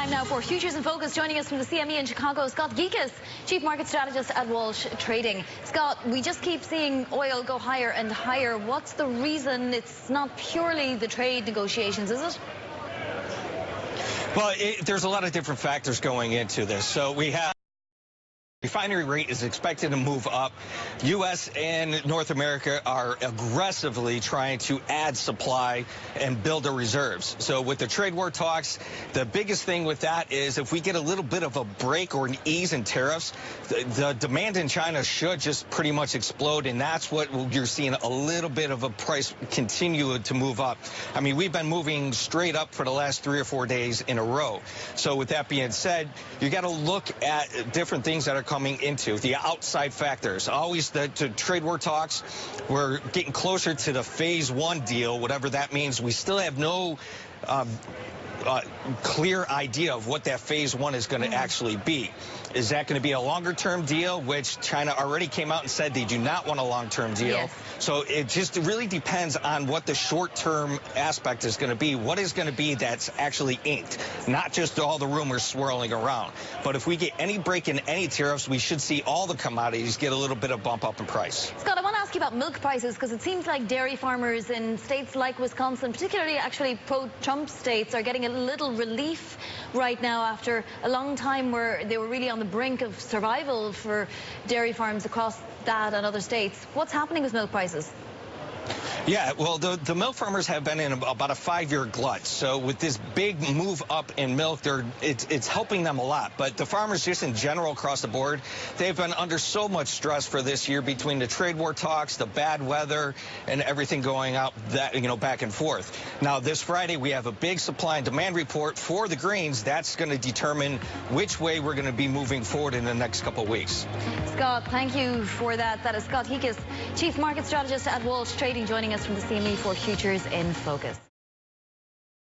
Time now for Futures in Focus. Joining us from the CME in Chicago, Scott Gecas, Chief Market Strategist at Walsh Trading. Scott, we just keep seeing oil go higher and higher. What's the reason? It's not purely the trade negotiations, is it? Well, there's a lot of different factors going into this. So we have refinery rate is expected to move up. U.S. and North America are aggressively trying to add supply and build their reserves. So with the trade war talks, the biggest thing with that is if we get a little bit of a break or an ease in tariffs, the demand in China should just pretty much explode. And that's what you're seeing, a little bit of a price continue to move up. I mean, we've been moving straight up for the last 3 or 4 days in a row. So with that being said, you got to look at different things that are coming into the outside factors. Always the trade war talks, we're getting closer to the phase 1 deal, whatever that means. We still have no clear idea of what that phase 1 is going to actually be. Is that going to be a longer-term deal, which China already came out and said they do not want a long-term deal? Yes. So it just really depends on what the short-term aspect is going to be. What is going to be that's actually inked, not just all the rumors swirling around. But if we get any break in any tariffs, we should see all the commodities get a little bit of bump up in price. Scott, I want to ask you about milk prices, because it seems like dairy farmers in states like Wisconsin, particularly actually pro-Trump states, are getting a little relief right now after a long time where they were really on the brink of survival for dairy farms across that and other states. What's happening with milk prices? Yeah, well, the milk farmers have been in about a 5-year glut. So with this big move up in milk, it's helping them a lot. But the farmers just in general across the board, they've been under so much stress for this year between the trade war talks, the bad weather, and everything going out that, back and forth. Now, this Friday, we have a big supply and demand report for the grains. That's going to determine which way we're going to be moving forward in the next couple of weeks. Scott, thank you for that. That is Scott Gecas, Chief Market Strategist at Walsh Trading, joining us from the CME for Futures in Focus.